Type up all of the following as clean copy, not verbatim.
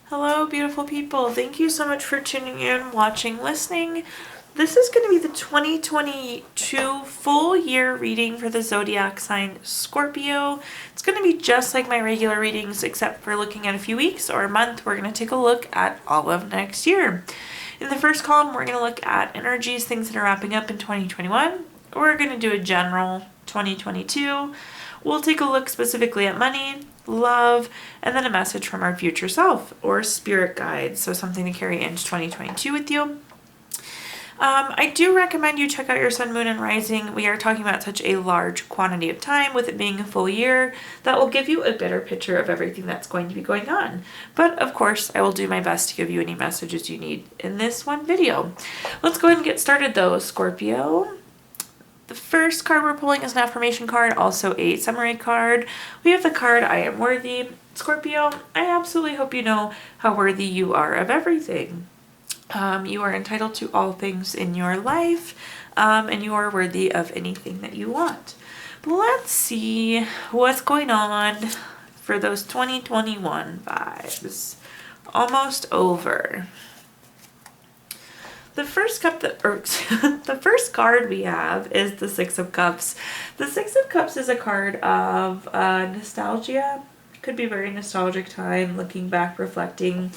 Hello, beautiful people. Thank you so much for tuning in, watching, listening. This is going to be the 2022 full year reading for the zodiac sign Scorpio. It's going to be just like my regular readings, except for looking at a few weeks or a month. We're going to take a look at all of next year. In the first column, we're going to look at energies, things that are wrapping up in 2021. We're going to do a general 2022. We'll take a look specifically at money, love, and then a message from our future self or spirit guide. So something to carry into 2022 with you. I do recommend you check out your sun, moon, and rising. We are talking about such a large quantity of time with it being a full year that will give you a better picture of everything that's going to be going on. But of course, I will do my best to give you any messages you need in this one video. Let's go ahead and get started though, Scorpio. The first card we're pulling is an affirmation card, also a summary card. We have the card, I am worthy. Scorpio, I absolutely hope you know how worthy you are of everything. You are entitled to all things in your life, and you are worthy of anything that you want. But let's see what's going on for those 2021 vibes. Almost over. The first the first card we have is the Six of Cups. The Six of Cups is a card of nostalgia. It could be a very nostalgic time, looking back, reflecting.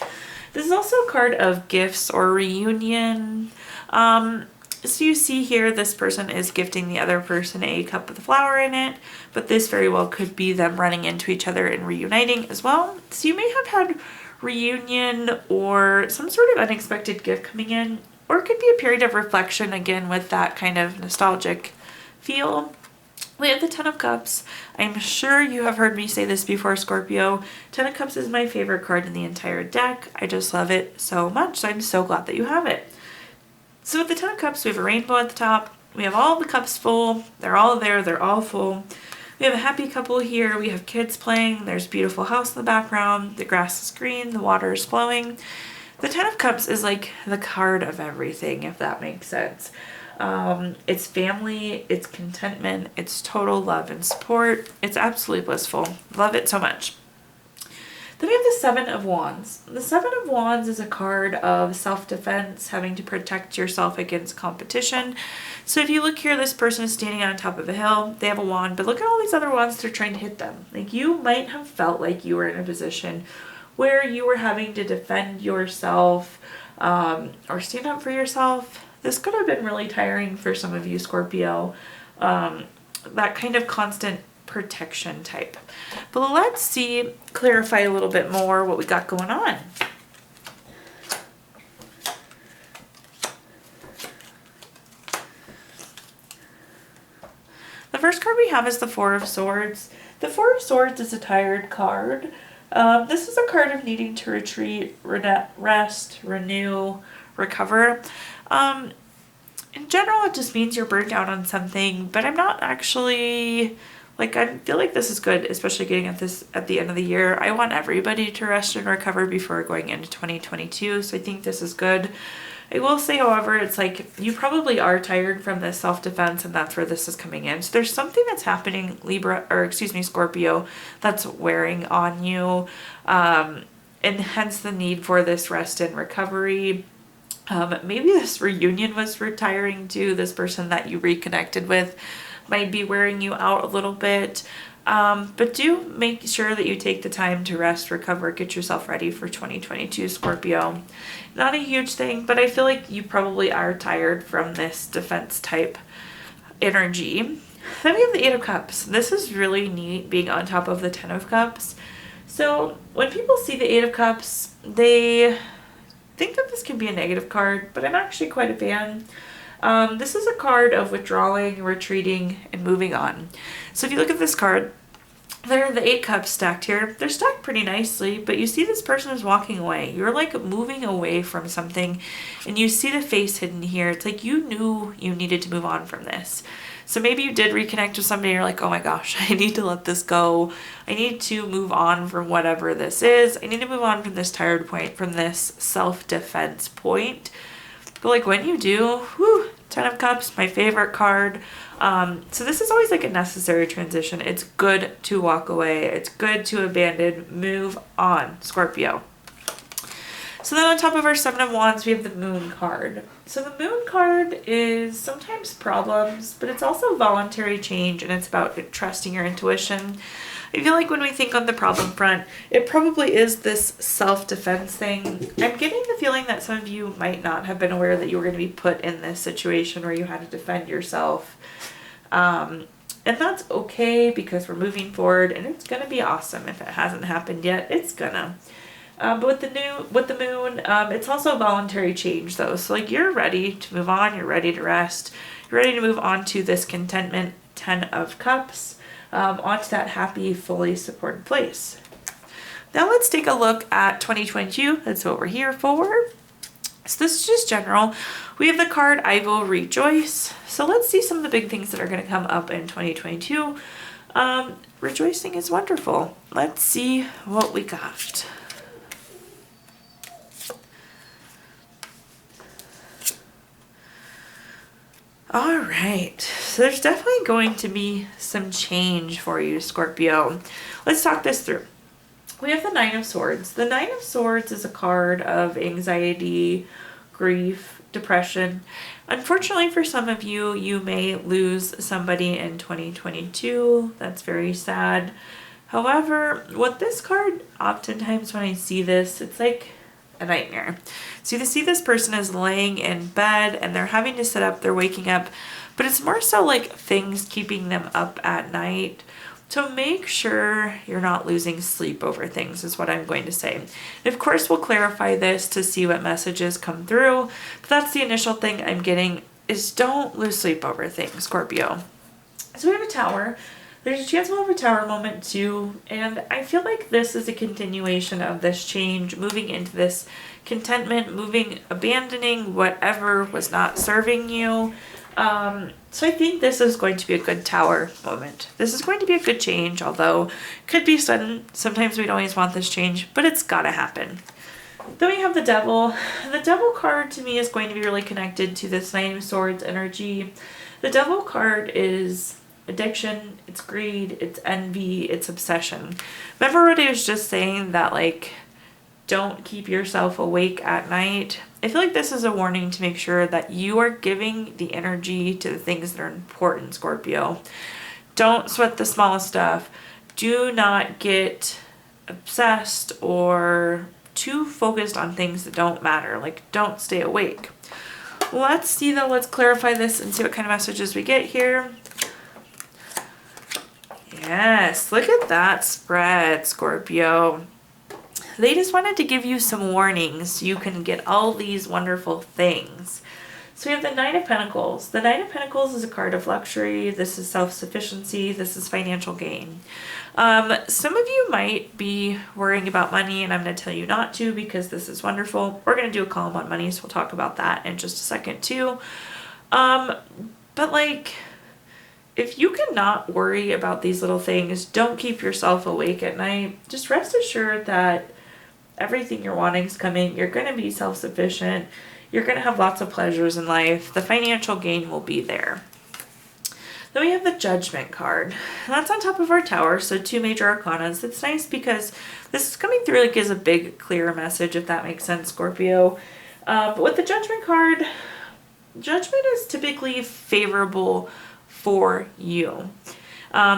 This is also a card of gifts or reunion. So you see here, this person is gifting the other person a cup with a flower in it, but this very well could be them running into each other and reuniting as well. So you may have had reunion or some sort of unexpected gift coming in, or it could be a period of reflection again with that kind of nostalgic feel. We have the Ten of Cups. I'm sure you have heard me say this before, Scorpio. Ten of Cups is my favorite card in the entire deck. I just love it so much. So I'm so glad that you have it. So with the Ten of Cups, we have a rainbow at the top. We have all the cups full. They're all there. They're all full. We have a happy couple here. We have kids playing. There's a beautiful house in the background. The grass is green. The water is flowing. The Ten of Cups is like the card of everything, if that makes sense. It's family, it's contentment, it's total love and support. It's absolutely blissful. Love it so much. Then we have the Seven of Wands. The Seven of Wands is a card of self-defense, having to protect yourself against competition. So if you look here, this person is standing on top of a hill. They have a wand, but look at all these other wands that are trying to hit them. Like, you might have felt like you were in a position where you were having to defend yourself or stand up for yourself. This could have been really tiring for some of you, Scorpio, that kind of constant protection type. But let's clarify a little bit more what we got going on. The first card we have is the Four of Swords. The Four of Swords is a tired card. This is a card of needing to retreat, rest, renew, recover. In general, it just means you're burnt out on something, but I'm not actually, I feel like this is good, especially getting at this at the end of the year. I want everybody to rest and recover before going into 2022, so I think this is good. I will say, however, it's like you probably are tired from this self-defense, and that's where this is coming in. So there's something that's happening, Scorpio, that's wearing on you, and hence the need for this rest and recovery. Maybe this reunion was retiring too. This person that you reconnected with might be wearing you out a little bit. But do make sure that you take the time to rest, recover, get yourself ready for 2022, Scorpio. Not a huge thing, but I feel like you probably are tired from this defense type energy. Then we have the Eight of Cups. This is really neat, being on top of the Ten of Cups. So when people see the Eight of Cups, they think that this can be a negative card, but I'm actually quite a fan. This is a card of withdrawing, retreating, and moving on. So if you look at this card, there are the 8 cups stacked here. They're stacked pretty nicely, but you see this person is walking away. You're like moving away from something, and you see the face hidden here. It's like you knew you needed to move on from this. So maybe you did reconnect with somebody, you're like, oh my gosh, I need to let this go. I need to move on from whatever this is. I need to move on from this tired point, from this self-defense point. But like when you do, whew, Ten of Cups, my favorite card. So this is always like a necessary transition. It's good to walk away. It's good to abandon, move on, Scorpio. So then on top of our Seven of Wands, we have the Moon card. So the Moon card is sometimes problems, but it's also voluntary change, and it's about trusting your intuition. I feel like when we think on the problem front, it probably is this self-defense thing. I'm getting the feeling that some of you might not have been aware that you were going to be put in this situation where you had to defend yourself. And that's okay, because we're moving forward, and it's going to be awesome. If it hasn't happened yet, it's gonna. But with the moon, it's also a voluntary change though. So like, you're ready to move on, you're ready to rest, you're ready to move on to this contentment, 10 of Cups, onto that happy, fully supported place. Now let's take a look at 2022. That's what we're here for. So this is just general. We have the card, I will rejoice. So let's see some of the big things that are going to come up in 2022. Rejoicing is wonderful. Let's see what we got. All right, so there's definitely going to be some change for you, Scorpio. Let's talk this through. We have the Nine of Swords. The Nine of Swords is a card of anxiety, grief, depression. Unfortunately for some of you, you may lose somebody in 2022. That's very sad. However, what this card, oftentimes when I see this, it's like a nightmare. So you see this person is laying in bed and they're having to sit up, they're waking up, but it's more so like things keeping them up at night. So make sure you're not losing sleep over things is what I'm going to say. And of course, we'll clarify this to see what messages come through, but that's the initial thing I'm getting is don't lose sleep over things, Scorpio. So we have a Tower. There's a chance we'll have a Tower moment too, and I feel like this is a continuation of this change, moving into this contentment, abandoning whatever was not serving you. So I think this is going to be a good Tower moment. This is going to be a good change, although it could be sudden. Sometimes we don't always want this change, but it's gotta happen. Then we have the Devil. The Devil card to me is going to be really connected to this Nine of Swords energy. The Devil card is addiction, it's greed, it's envy, it's obsession. Remember what I was just saying, that like, don't keep yourself awake at night? I feel like this is a warning to make sure that you are giving the energy to the things that are important, Scorpio. Don't sweat the smallest stuff. Do not get obsessed or too focused on things that don't matter. Like, don't stay awake. Let's see though, let's clarify this and see what kind of messages we get here. Yes, look at that spread, Scorpio. They just wanted to give you some warnings so you can get all these wonderful things. So we have the Nine of Pentacles. The Nine of Pentacles is a card of luxury. This is self-sufficiency. This is financial gain. Some of you might be worrying about money, and I'm going to tell you not to, because this is wonderful. We're going to do a column on money, so we'll talk about that in just a second too. But like, if you cannot worry about these little things, don't keep yourself awake at night. Just rest assured that everything you're wanting is coming. You're going to be self-sufficient. You're going to have lots of pleasures in life. The financial gain will be there. Then we have the Judgment card. And that's on top of our Tower, so 2 major arcanas. It's nice because this is coming through like as a big, clear message, if that makes sense, Scorpio. But with the Judgment card, judgment is typically favorable for you.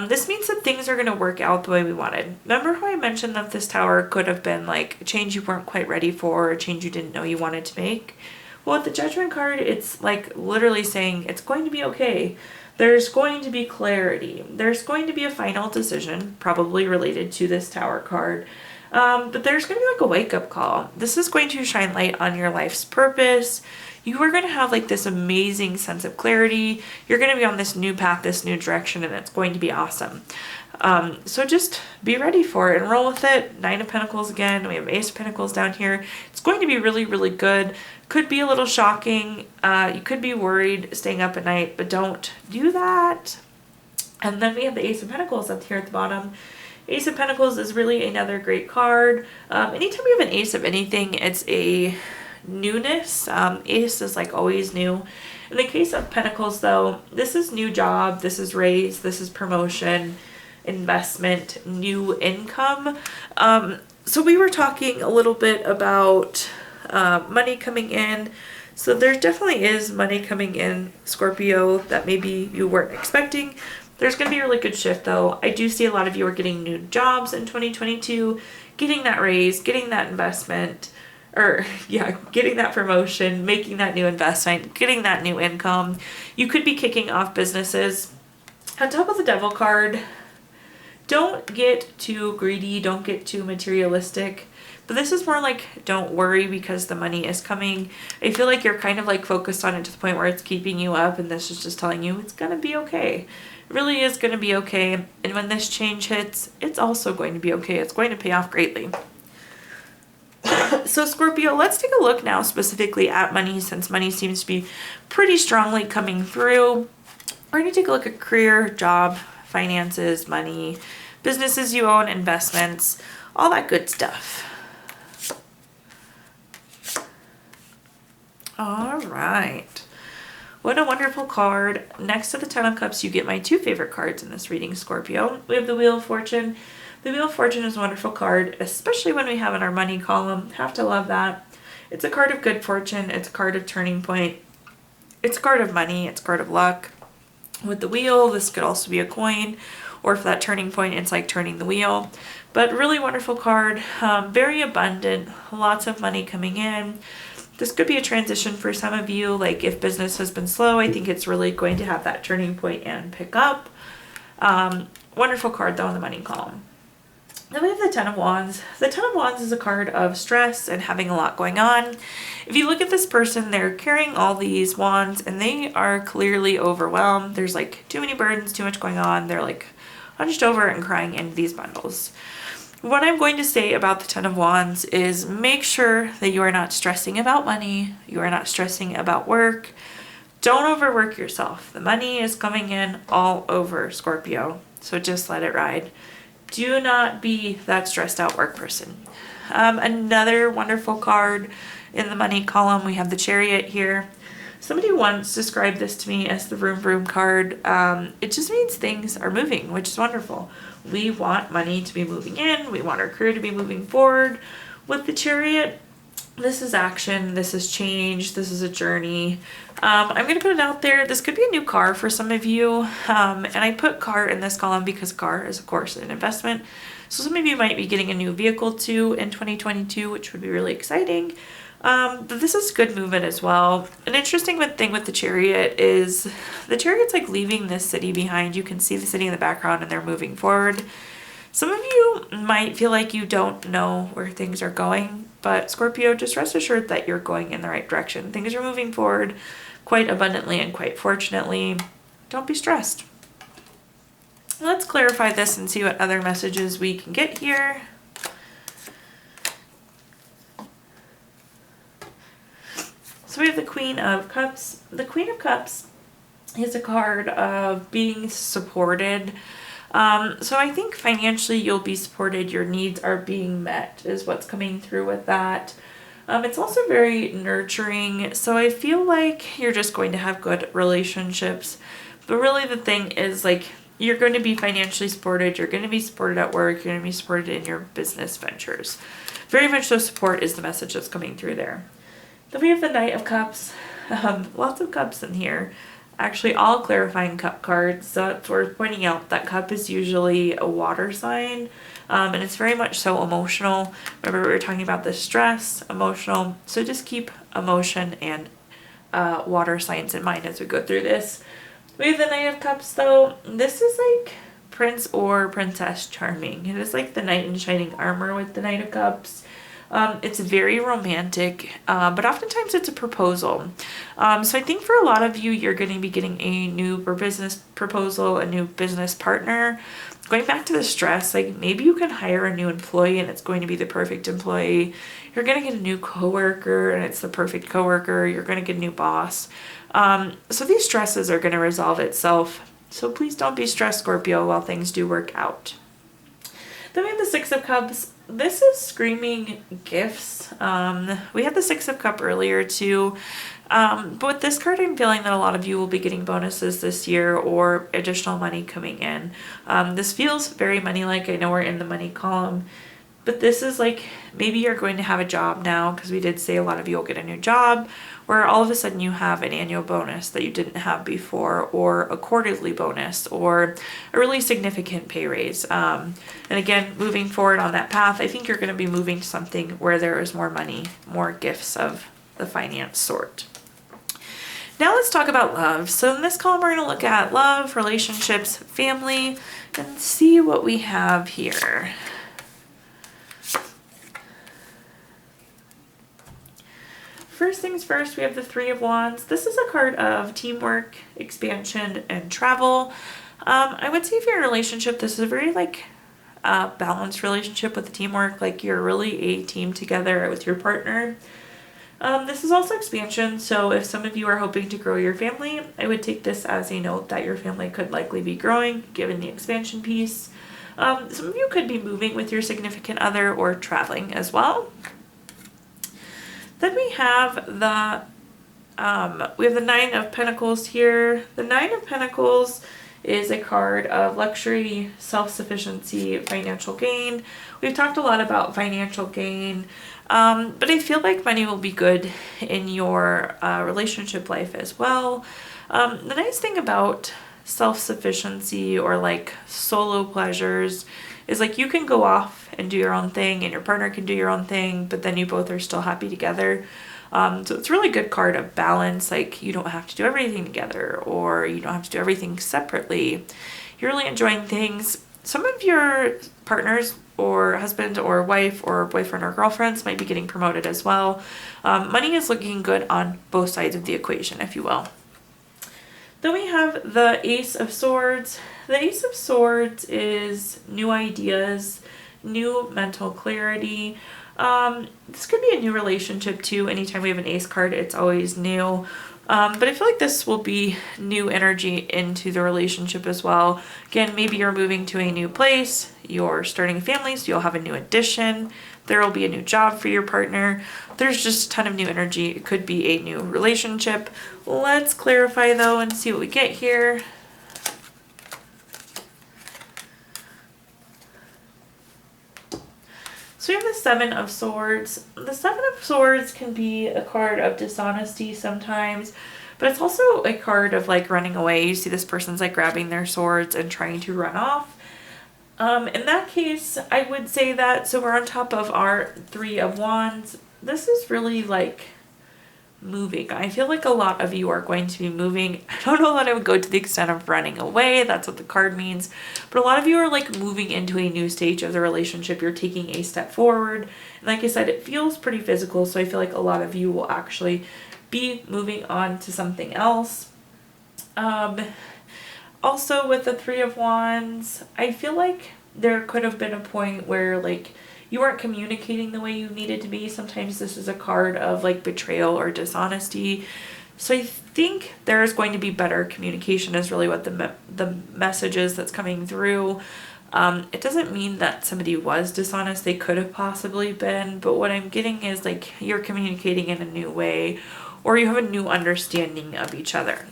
This means that things are going to work out the way we wanted. Remember how I mentioned that this Tower could have been like a change you weren't quite ready for, or a change you didn't know you wanted to make? Well, with the Judgment card, it's like literally saying it's going to be okay. There's going to be clarity. There's going to be a final decision, probably related to this Tower card. But there's going to be like a wake-up call. This is going to shine light on your life's purpose. You are going to have like this amazing sense of clarity. You're going to be on this new path, this new direction, and it's going to be awesome. So just be ready for it and roll with it. Nine of Pentacles again. We have Ace of Pentacles down here. It's going to be really, really good. Could be a little shocking. You could be worried staying up at night, but don't do that. And then we have the Ace of Pentacles up here at the bottom. Ace of Pentacles is really another great card. Anytime we have an ace of anything, it's a newness. Ace is like always new. In the case of Pentacles though, this is new job, this is raise, this is promotion, investment, new income. So we were talking a little bit about money coming in. So there definitely is money coming in, Scorpio, that maybe you weren't expecting. There's going to be a really good shift though. I do see a lot of you are getting new jobs in 2022, getting that raise, getting that investment, or yeah, getting that promotion, making that new investment, getting that new income. You could be kicking off businesses. On top of the Devil card, don't get too greedy, don't get too materialistic. But this is more like, don't worry because the money is coming. I feel like you're kind of like focused on it to the point where it's keeping you up, and this is just telling you it's going to be okay. It really is going to be okay. And when this change hits, it's also going to be okay. It's going to pay off greatly. So Scorpio, let's take a look now specifically at money, since money seems to be pretty strongly coming through. We're going to take a look at career, job, finances, money, businesses you own, investments, all that good stuff. All right. What a wonderful card. Next to the Ten of Cups, you get my two favorite cards in this reading, Scorpio. We have the Wheel of Fortune. The Wheel of Fortune is a wonderful card, especially when we have in our money column. Have to love that. It's a card of good fortune. It's a card of turning point. It's a card of money. It's a card of luck. With the wheel, this could also be a coin, or for that turning point, it's like turning the wheel. But really wonderful card. Very abundant. Lots of money coming in. This could be a transition for some of you. Like if business has been slow, I think it's really going to have that turning point and pick up. Wonderful card though in the money column. Then we have the Ten of Wands. The Ten of Wands is a card of stress and having a lot going on. If you look at this person, they're carrying all these wands and they are clearly overwhelmed. There's like too many burdens, too much going on. They're like hunched over and crying into these bundles. What I'm going to say about the Ten of Wands is make sure that you are not stressing about money. You are not stressing about work. Don't overwork yourself. The money is coming in all over, Scorpio. So just let it ride. Do not be that stressed out work person. Another wonderful card in the money column, we have the Chariot here. Somebody once described this to me as the vroom vroom card. It just means things are moving, which is wonderful. We want money to be moving in. We want our career to be moving forward. With the Chariot, this is action. This is change. This is a journey. I'm going to put it out there. This could be a new car for some of you. And I put car in this column because car is, of course, an investment. So some of you might be getting a new vehicle too in 2022, which would be really exciting. But this is good movement as well. An interesting thing with the Chariot is the Chariot's like leaving this city behind. You can see the city in the background and they're moving forward. Some of you might feel like you don't know where things are going, but Scorpio, just rest assured that you're going in the right direction. Things are moving forward quite abundantly and quite fortunately. Don't be stressed. Let's clarify this and see what other messages we can get here. So we have the Queen of Cups. The Queen of Cups is a card of being supported. So I think financially you'll be supported. Your needs are being met is what's coming through with that. It's also very nurturing. So I feel like you're just going to have good relationships. But really the thing is like you're going to be financially supported. You're going to be supported at work. You're going to be supported in your business ventures. Very much so support is the message that's coming through there. Then we have the Knight of Cups. Lots of cups in here. Actually, all clarifying cup cards. So it's worth pointing out that cup is usually a water sign. And it's very much so emotional. Remember we were talking about the stress, emotional. So just keep emotion and water signs in mind as we go through this. We have the Knight of Cups though. This is like Prince or Princess Charming. It is like the knight in shining armor with the Knight of Cups. It's very romantic, but oftentimes it's a proposal. So I think for a lot of you, you're going to be getting a new business proposal, a new business partner. Going back to the stress, like maybe you can hire a new employee and it's going to be the perfect employee. You're going to get a new coworker and it's the perfect coworker. You're going to get a new boss. So these stresses are going to resolve itself. So please don't be stressed, Scorpio, while things do work out. Then we have the Six of Cups. This is screaming gifts. We had the Six of Cups earlier too. But with this card, I'm feeling that a lot of you will be getting bonuses this year or additional money coming in. This feels very money-like. I know we're in the money column. But this is like, maybe you're going to have a job now, because we did say a lot of you will get a new job, where all of a sudden you have an annual bonus that you didn't have before, or a quarterly bonus, or a really significant pay raise. And again, moving forward on that path, I think you're going to be moving to something where there is more money, more gifts of the finance sort. Now let's talk about love. So in this column, we're going to look at love, relationships, family, and see what we have here. First things first, we have the Three of Wands. This is a card of teamwork, expansion, and travel. I would say if you're in a relationship, this is a very like balanced relationship with the teamwork. Like you're really a team together with your partner. This is also expansion, so if some of you are hoping to grow your family, I would take this as a note that your family could likely be growing, given the expansion piece. Some of you could be moving with your significant other or traveling as well. Then we have the Nine of Pentacles here. The Nine of Pentacles is a card of luxury, self-sufficiency, financial gain. We've talked a lot about financial gain, but I feel like money will be good in your relationship life as well. The nice thing about self-sufficiency or like solo pleasures is like you can go off and do your own thing and your partner can do your own thing, but then you both are still happy together. So it's a really good card of balance. Like you don't have to do everything together, or you don't have to do everything separately. You're really enjoying things. Some of your partners or husband or wife or boyfriend or girlfriends might be getting promoted as well. Money is looking good on both sides of the equation, if you will. Then we have the Ace of Swords. The Ace of Swords is new ideas, new mental clarity. This could be a new relationship too. Anytime we have an ace card, it's always new. But I feel like this will be new energy into the relationship as well. Again, maybe you're moving to a new place, you're starting a family, so you'll have a new addition. There will be a new job for your partner. There's just a ton of new energy. It could be a new relationship. Let's clarify though and see what we get here. So we have the Seven of Swords. The Seven of Swords can be a card of dishonesty sometimes, but it's also a card of like running away. You see this person's like grabbing their swords and trying to run off. In that case, I would say that, so we're on top of our Three of Wands. This is really like moving. I feel like a lot of you are going to be moving. I don't know that I would go to the extent of running away. That's what the card means. But a lot of you are like moving into a new stage of the relationship. You're taking a step forward. And like I said, it feels pretty physical. So I feel like a lot of you will actually be moving on to something else. Also with the Three of Wands, I feel like there could have been a point where like you weren't communicating the way you needed to be. Sometimes this is a card of like betrayal or dishonesty. So I think there's going to be better communication is really what the message is that's coming through. It doesn't mean that somebody was dishonest. They could have possibly been, but what I'm getting is like you're communicating in a new way, or you have a new understanding of each other.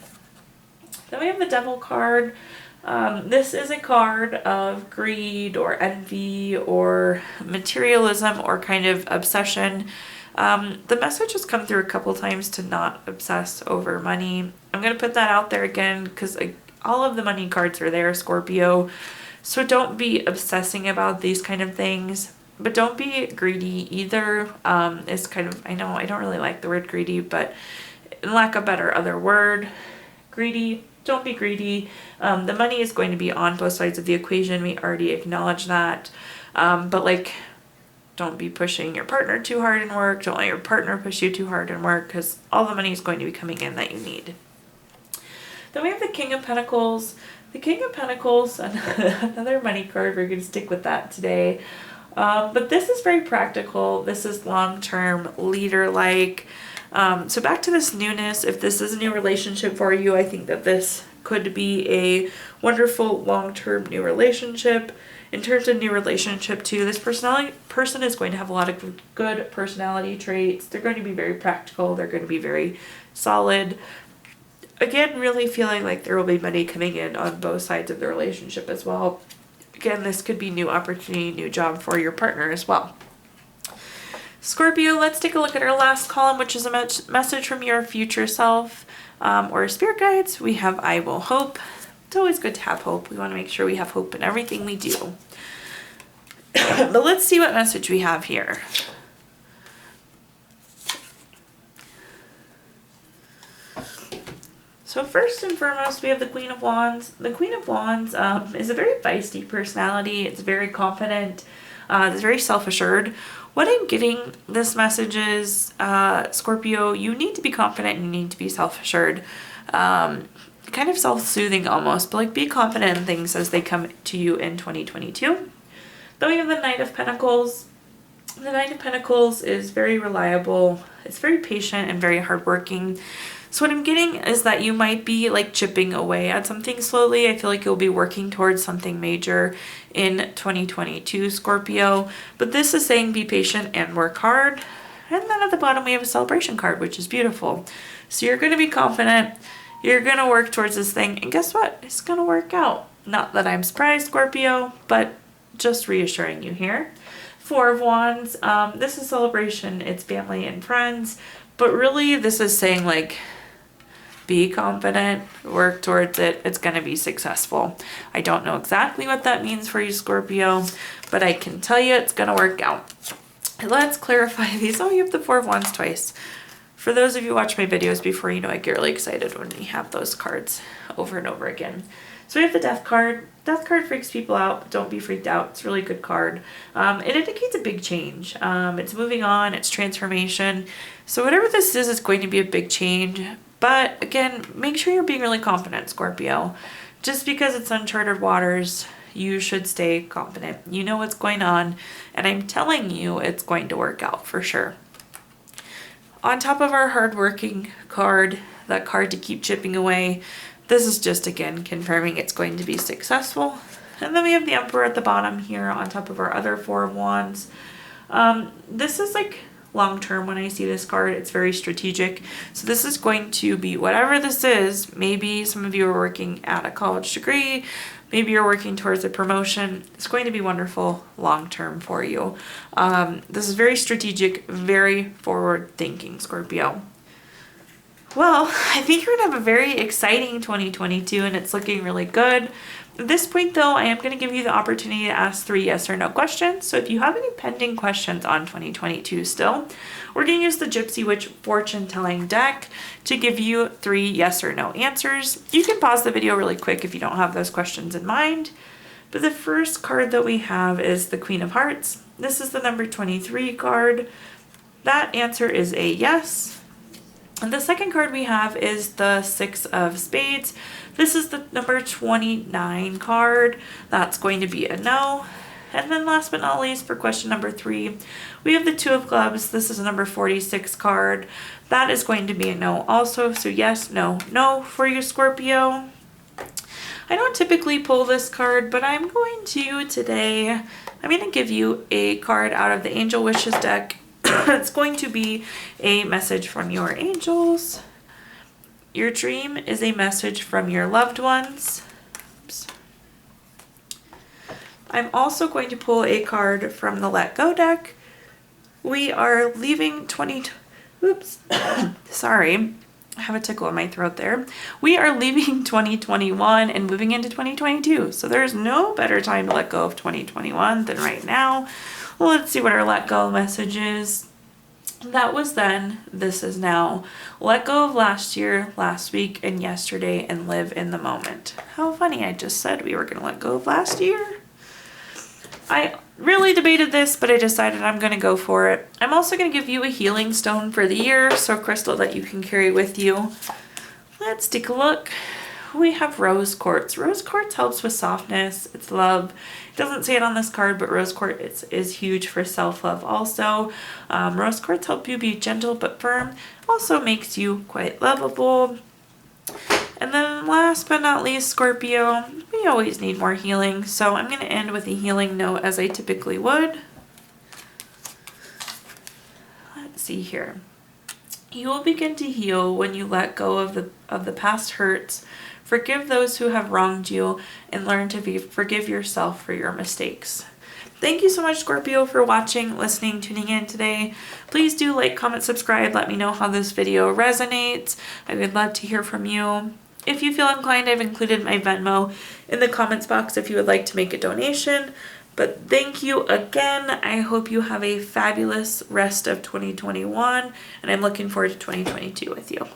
Then we have the Devil card. This is a card of greed or envy or materialism or kind of obsession. The message has come through a couple times to not obsess over money. I'm going to put that out there again because all of the money cards are there, Scorpio. So don't be obsessing about these kind of things, but don't be greedy either. It's kind of, I know I don't really like the word greedy, but in lack of a better other word, greedy. Don't be greedy. The money is going to be on both sides of the equation. We already acknowledged that. But like, don't be pushing your partner too hard in work. Don't let your partner push you too hard in work because all the money is going to be coming in that you need. Then we have the King of Pentacles. The King of Pentacles, another money card. We're going to stick with that today. But this is very practical. This is long-term, leader-like. So back to this newness, if this is a new relationship for you, I think that this could be a wonderful long-term new relationship. In terms of new relationship too, this person is going to have a lot of good personality traits. They're going to be very practical. They're going to be very solid. Again, really feeling like there will be money coming in on both sides of the relationship as well. Again, this could be new opportunity, new job for your partner as well. Scorpio, let's take a look at our last column, which is a message from your future self or spirit guides. We have I will hope. It's always good to have hope. We want to make sure we have hope in everything we do. But let's see what message we have here. So first and foremost, we have the Queen of Wands. The Queen of Wands is a very feisty personality. It's very confident. It's very self-assured. What I'm getting this message is, Scorpio, you need to be confident and you need to be self-assured. Kind of self-soothing almost, but like be confident in things as they come to you in 2022. Then we have the Knight of Pentacles. The Knight of Pentacles is very reliable. It's very patient and very hardworking. So what I'm getting is that you might be like chipping away at something slowly. I feel like you'll be working towards something major in 2022, Scorpio. But this is saying be patient and work hard. And then at the bottom we have a celebration card, which is beautiful. So you're going to be confident. You're going to work towards this thing. And guess what? It's going to work out. Not that I'm surprised, Scorpio, but just reassuring you here. Four of Wands. This is celebration. It's family and friends. But really this is saying like, be confident, work towards it. It's going to be successful. I don't know exactly what that means for you, Scorpio, but I can tell you it's going to work out. Let's clarify these. Oh, you have the Four of Wands twice. For those of you who watch my videos before, you know I get really excited when we have those cards over and over again. So we have the Death card. Death card freaks people out, but don't be freaked out. It's a really good card. It indicates a big change. It's moving on. It's transformation. So whatever this is, it's going to be a big change. But again, make sure you're being really confident, Scorpio. Just because it's uncharted waters, you should stay confident. You know what's going on, and I'm telling you it's going to work out for sure. On top of our hardworking card, that card to keep chipping away, this is just again confirming it's going to be successful. And then we have the Emperor at the bottom here on top of our other Four of Wands. This is like long term. When I see this card, it's very strategic. So this is going to be whatever this is. Maybe some of you are working at a college degree. Maybe you're working towards a promotion. It's going to be wonderful long term for you. This is very strategic, very forward thinking, Scorpio. Well, I think you're going to have a very exciting 2022 and it's looking really good. At this point though, I am going to give you the opportunity to ask 3 yes or no questions. So if you have any pending questions on 2022 still, we're going to use the Gypsy Witch fortune telling deck to give you 3 yes or no answers. You can pause the video really quick if you don't have those questions in mind. But the first card that we have is the Queen of Hearts. This is the number 23 card. That answer is a yes. And the second card we have is the Six of Spades. This is the number 29 card. That's going to be a no. And then last but not least, for question number 3, we have the Two of Clubs. This is a number 46 card. That is going to be a no also. So yes, no, no for you, Scorpio. I don't typically pull this card, but I'm going to today. I'm going to give you a card out of the Angel Wishes deck. It's going to be a message from your angels. Your dream is a message from your loved ones. Oops. I'm also going to pull a card from the Let Go deck. We are leaving sorry. I have a tickle in my throat there. We are leaving 2021 and moving into 2022. So there's no better time to let go of 2021 than right now. Well, let's see what our let go message is. That was then, this is now. Let go of last year, last week, and yesterday and live in the moment. How funny, I just said we were going to let go of last year. I really debated this, but I decided I'm going to go for it. I'm also going to give you a healing stone for the year, so a crystal that you can carry with you. Let's take a look. We have rose quartz. Rose quartz helps with softness. It's love. It doesn't say it on this card, but rose quartz is huge for self-love also. Rose quartz helps you be gentle but firm. Also makes you quite lovable. And then last but not least, Scorpio, we always need more healing. So I'm going to end with a healing note as I typically would. Let's see here. You will begin to heal when you let go of the past hurts, forgive those who have wronged you, and learn to forgive yourself for your mistakes. Thank you so much, Scorpio, for watching, listening, tuning in today. Please do like, comment, subscribe. Let me know how this video resonates. I would love to hear from you. If you feel inclined, I've included my Venmo in the comments box if you would like to make a donation. But thank you again. I hope you have a fabulous rest of 2021, and I'm looking forward to 2022 with you.